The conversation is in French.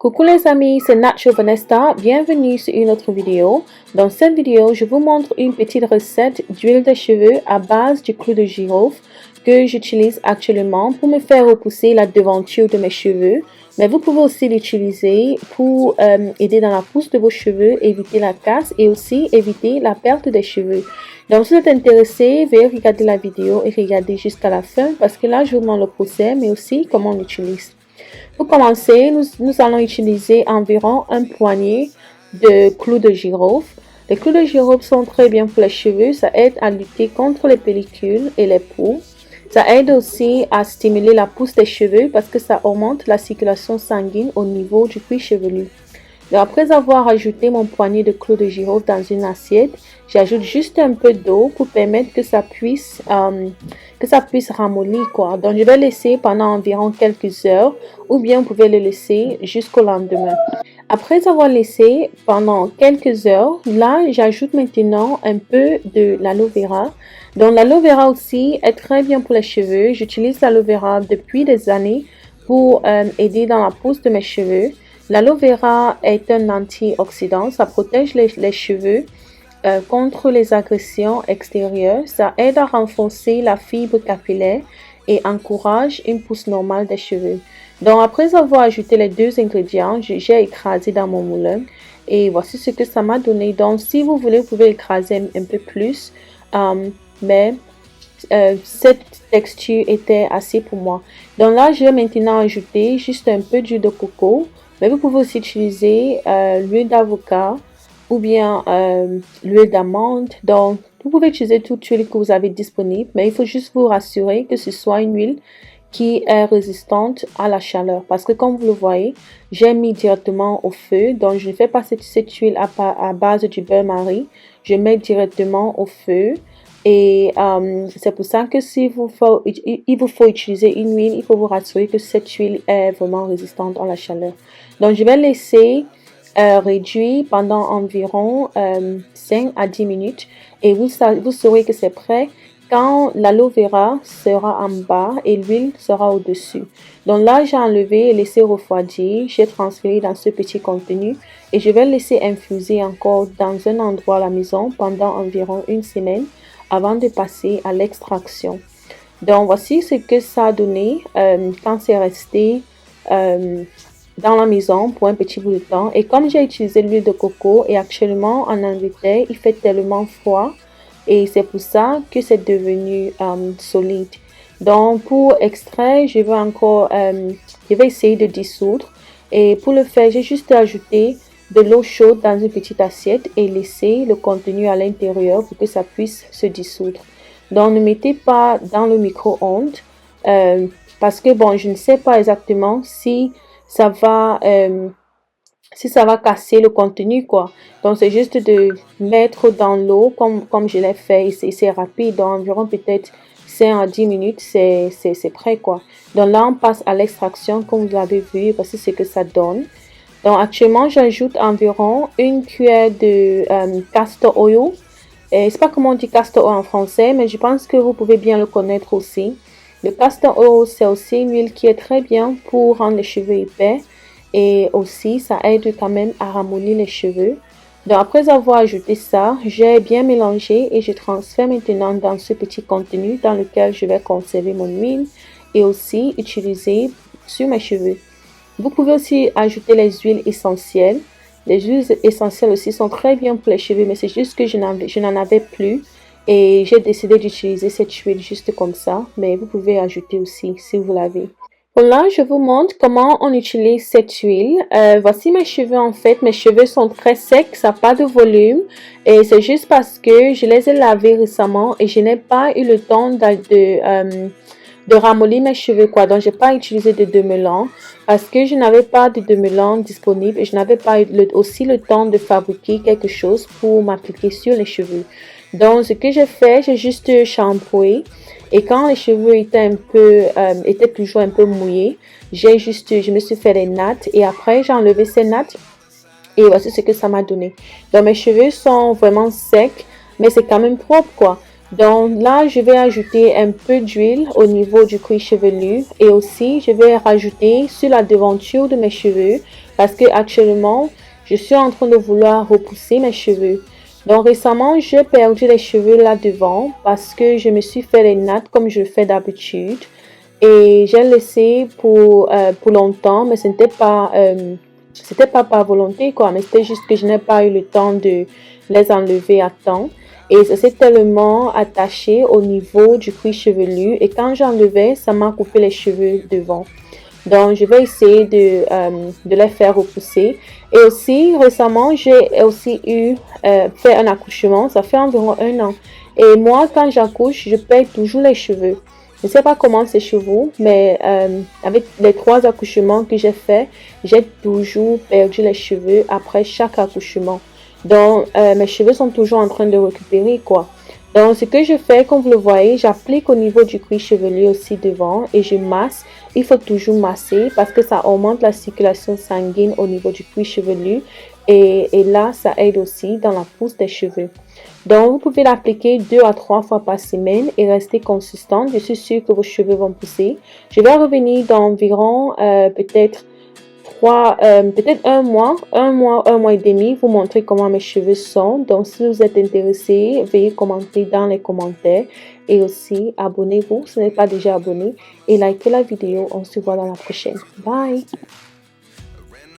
Coucou les amis, c'est Nacho Vanessa, bienvenue sur une autre vidéo. Dans cette vidéo, je vous montre une petite recette d'huile de cheveux à base du clou de girofle que j'utilise actuellement pour me faire repousser la devanture de mes cheveux. Mais vous pouvez aussi l'utiliser pour aider dans la pousse de vos cheveux, éviter la casse et aussi éviter la perte des cheveux. Donc si vous êtes intéressé, veuillez regarder la vidéo et regarder jusqu'à la fin parce que là je vous montre le procès mais aussi comment on l'utilise. Pour commencer, nous allons utiliser environ un poignet de clous de girofle. Les clous de girofle sont très bien pour les cheveux, ça aide à lutter contre les pellicules et les poux. Ça aide aussi à stimuler la pousse des cheveux parce que ça augmente la circulation sanguine au niveau du cuir chevelu. Donc, après avoir ajouté mon poignet de clous de girofle dans une assiette, j'ajoute juste un peu d'eau pour permettre que ça puisse ramollir quoi. Donc je vais laisser pendant environ quelques heures ou bien vous pouvez le laisser jusqu'au lendemain. Après avoir laissé pendant quelques heures, là j'ajoute maintenant un peu de l'aloe vera. Donc l'aloe vera aussi est très bien pour les cheveux. J'utilise l'aloe vera depuis des années pour aider dans la pousse de mes cheveux. L'aloe vera est un antioxydant, ça protège les cheveux contre les agressions extérieures, ça aide à renforcer la fibre capillaire et encourage une pousse normale des cheveux. Donc après avoir ajouté les deux ingrédients, j'ai écrasé dans mon moulin et voici ce que ça m'a donné. Donc si vous voulez, vous pouvez écraser un peu plus, mais cette texture était assez pour moi. Donc là, je vais maintenant ajouter juste un peu d'huile de coco. Mais vous pouvez aussi utiliser l'huile d'avocat ou bien l'huile d'amande. Donc, vous pouvez utiliser toute huile que vous avez disponible, mais il faut juste vous rassurer que ce soit une huile qui est résistante à la chaleur. Parce que comme vous le voyez, j'ai mis directement au feu. Donc, je ne fais pas cette huile à base du beurre-marie. Je mets directement au feu. Et c'est pour ça que il vous faut utiliser une huile, il faut vous rassurer que cette huile est vraiment résistante à la chaleur. Donc, je vais laisser réduire pendant environ 5 à 10 minutes et vous saurez que c'est prêt quand l'aloe vera sera en bas et l'huile sera au-dessus. Donc là, j'ai enlevé et laissé refroidir. J'ai transféré dans ce petit contenu et je vais laisser infuser encore dans un endroit à la maison pendant environ une semaine avant de passer à l'extraction. Donc voici ce que ça a donné quand c'est resté dans la maison pour un petit bout de temps. Et comme j'ai utilisé l'huile de coco et actuellement en Angleterre, il fait tellement froid et c'est pour ça que c'est devenu solide. Donc pour extraire, je vais essayer de dissoudre et pour le faire, j'ai juste ajouté de l'eau chaude dans une petite assiette et laisser le contenu à l'intérieur pour que ça puisse se dissoudre. Donc ne mettez pas dans le micro-ondes parce que bon, je ne sais pas exactement si ça va casser le contenu quoi. Donc c'est juste de mettre dans l'eau comme je l'ai fait et c'est rapide, donc environ peut-être 5 à 10 minutes c'est prêt quoi. Donc là on passe à l'extraction comme vous l'avez vu, voici ce que ça donne. Donc actuellement j'ajoute environ une cuillère de castor oil. Je ne sais pas comment on dit castor oil en français, mais je pense que vous pouvez bien le connaître aussi. Le castor oil, c'est aussi une huile qui est très bien pour rendre les cheveux épais et aussi ça aide quand même à ramollir les cheveux. Donc après avoir ajouté ça, j'ai bien mélangé et je transfère maintenant dans ce petit contenu dans lequel je vais conserver mon huile et aussi utiliser sur mes cheveux. Vous pouvez aussi ajouter les huiles essentielles. Les huiles essentielles aussi sont très bien pour les cheveux, mais c'est juste que je n'en avais plus. Et j'ai décidé d'utiliser cette huile juste comme ça. Mais vous pouvez ajouter aussi si vous l'avez. Là, je vous montre comment on utilise cette huile. Voici mes cheveux en fait. Mes cheveux sont très secs, ça n'a pas de volume. Et c'est juste parce que je les ai lavés récemment et je n'ai pas eu le temps de ramollir mes cheveux quoi. Donc j'ai pas utilisé de démêlant parce que je n'avais pas de démêlant disponible et je n'avais pas aussi le temps de fabriquer quelque chose pour m'appliquer sur les cheveux. Donc ce que j'ai fait, j'ai juste shampooé et quand les cheveux étaient toujours un peu mouillés, je me suis fait les nattes et après j'ai enlevé ces nattes et voici ce que ça m'a donné. Donc mes cheveux sont vraiment secs mais c'est quand même propre quoi. Donc là, je vais ajouter un peu d'huile au niveau du cuir chevelu et aussi je vais rajouter sur la devanture de mes cheveux parce que actuellement, je suis en train de vouloir repousser mes cheveux. Donc récemment, j'ai perdu les cheveux là devant parce que je me suis fait les nattes comme je le fais d'habitude et j'ai laissé pour longtemps, mais c'était pas par volonté quoi, mais c'était juste que je n'ai pas eu le temps de les enlever à temps. Et ça s'est tellement attaché au niveau du cuir chevelu. Et quand j'enlevais, ça m'a coupé les cheveux devant. Donc, je vais essayer de les faire repousser. Et aussi, récemment, j'ai aussi fait un accouchement. Ça fait environ 1 an. Et moi, quand j'accouche, je perds toujours les cheveux. Je ne sais pas comment c'est chez vous, mais avec les 3 accouchements que j'ai faits, j'ai toujours perdu les cheveux après chaque accouchement. Donc, mes cheveux sont toujours en train de récupérer, quoi. Donc, ce que je fais, comme vous le voyez, j'applique au niveau du cuir chevelu aussi devant et je masse. Il faut toujours masser parce que ça augmente la circulation sanguine au niveau du cuir chevelu et là, ça aide aussi dans la pousse des cheveux. Donc, vous pouvez l'appliquer 2 à 3 fois par semaine et rester consistant. Je suis sûre que vos cheveux vont pousser. Je vais revenir dans environ peut-être un mois et demi, vous montrer comment mes cheveux sont. Donc, si vous êtes intéressé, veuillez commenter dans les commentaires et aussi abonnez-vous si vous n'êtes pas déjà abonné et likez la vidéo. On se voit dans la prochaine. Bye!